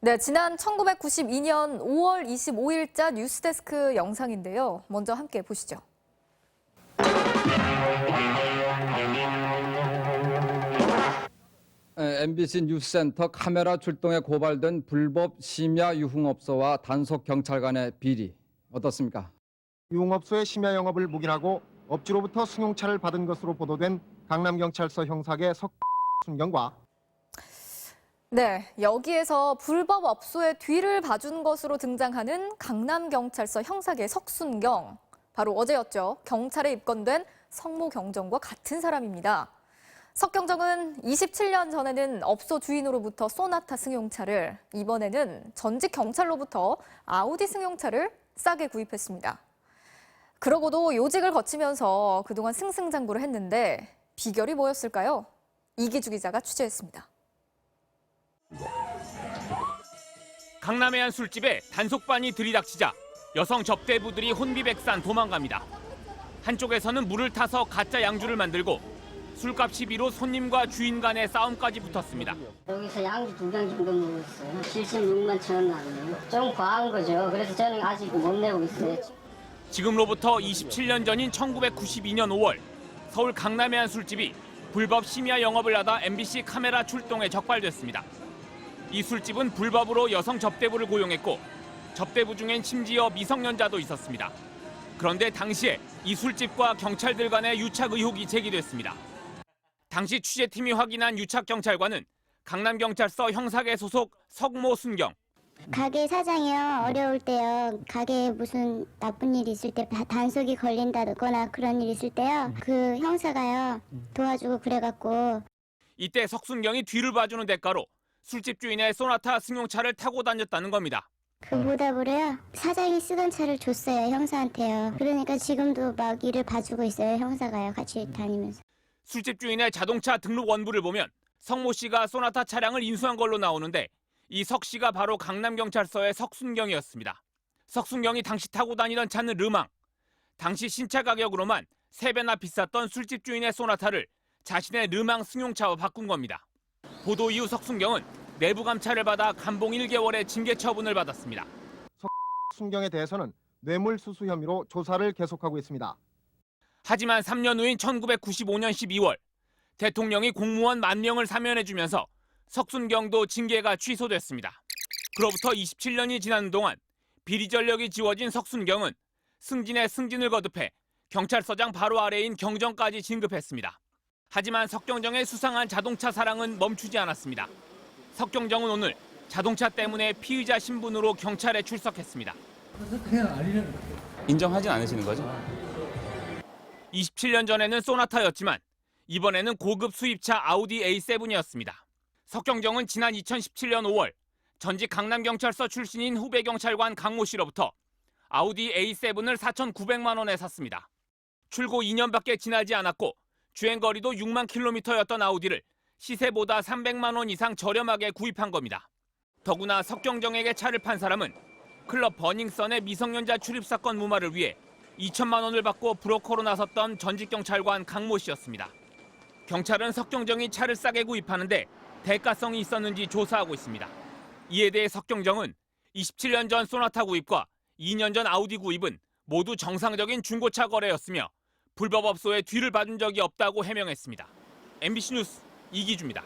네, 지난 1992년 5월 25일자 뉴스데스크 영상인데요. 먼저 함께 보시죠. MBC 뉴스센터 카메라 출동에 고발된 불법 심야 유흥업소와 단속 경찰관의 비리 어떻습니까? 유흥업소의 심야 영업을 묵인하고 업주로부터 승용차를 받은 것으로 보도된 강남경찰서 형사계 석순경과 네, 여기에서 불법 업소의 뒤를 봐준 것으로 등장하는 강남경찰서 형사계 석순경. 바로 어제였죠. 경찰에 입건된 성모 경정과 같은 사람입니다. 석 경정은 27년 전에는 업소 주인으로부터 소나타 승용차를, 이번에는 전직 경찰로부터 아우디 승용차를 싸게 구입했습니다. 그러고도 요직을 거치면서 그동안 승승장구를 했는데 비결이 뭐였을까요? 이기주 기자가 취재했습니다. 강남의 한 술집에 단속반이 들이닥치자 여성 접대부들이 혼비백산 도망갑니다. 한쪽에서는 물을 타서 가짜 양주를 만들고 술값 시비로 손님과 주인 간의 싸움까지 붙었습니다. 여기서 양주 2병 정도 먹었어요. 76만 천 원 나왔네요. 좀 과한 거죠. 그래서 저는 아직 못 내고 있어요. 지금로부터 27년 전인 1992년 5월 서울 강남의 한 술집이 불법 심야 영업을 하다 MBC 카메라 출동에 적발됐습니다. 이 술집은 불법으로 여성 접대부를 고용했고 접대부 중엔 심지어 미성년자도 있었습니다. 그런데 당시에 이 술집과 경찰들 간의 유착 의혹이 제기됐습니다. 당시 취재팀이 확인한 유착 경찰관은 강남경찰서 형사계 소속 석모 순경. 가게 사장이요, 어려울 때요, 가게에 무슨 나쁜 일이 있을 때 단속이 걸린다거나 그런 일이 있을 때요, 그 형사가요 도와주고 그래갖고. 이때 석순경이 뒤를 봐주는 대가로 술집 주인의 소나타 승용차를 타고 다녔다는 겁니다. 그 보답으로요, 사장이 쓰던 차를 줬어요, 형사한테요. 그러니까 지금도 막 일을 봐주고 있어요, 형사가요, 같이 다니면서. 술집 주인의 자동차 등록 원부를 보면 석모 씨가 소나타 차량을 인수한 걸로 나오는데 이 석 씨가 바로 강남경찰서의 석순경이었습니다. 석순경이 당시 타고 다니던 차는 르망. 당시 신차 가격으로만 3배나 비쌌던 술집 주인의 소나타를 자신의 르망 승용차와 바꾼 겁니다. 보도 이후 석순경은 내부 감찰을 받아 감봉 1개월의 징계 처분을 받았습니다. 석순경에 대해서는 뇌물수수 혐의로 조사를 계속하고 있습니다. 하지만 3년 후인 1995년 12월 대통령이 공무원 10,000명을 사면해주면서 석순경도 징계가 취소됐습니다. 그로부터 27년이 지난 동안 비리 전력이 지워진 석순경은 승진에 승진을 거듭해 경찰서장 바로 아래인 경정까지 진급했습니다. 하지만 석경정의 수상한 자동차 사랑은 멈추지 않았습니다. 석경정은 오늘 자동차 때문에 피의자 신분으로 경찰에 출석했습니다. 인정하진 않으시는 거죠? 27년 전에는 소나타였지만 이번에는 고급 수입차 아우디 A7이었습니다. 석경정은 지난 2017년 5월 전직 강남경찰서 출신인 후배 경찰관 강모 씨로부터 아우디 A7을 4,900만 원에 샀습니다. 출고 2년밖에 지나지 않았고 주행거리도 6만 킬로미터였던 아우디를 시세보다 300만 원 이상 저렴하게 구입한 겁니다. 더구나 석경정에게 차를 판 사람은 클럽 버닝썬의 미성년자 출입 사건 무마를 위해 2천만 원을 받고 브로커로 나섰던 전직 경찰관 강모 씨였습니다. 경찰은 석경정이 차를 싸게 구입하는데 대가성이 있었는지 조사하고 있습니다. 이에 대해 석경정은 27년 전 소나타 구입과 2년 전 아우디 구입은 모두 정상적인 중고차 거래였으며 불법 업소의 뒤를 봐준 적이 없다고 해명했습니다. MBC 뉴스 이기주입니다.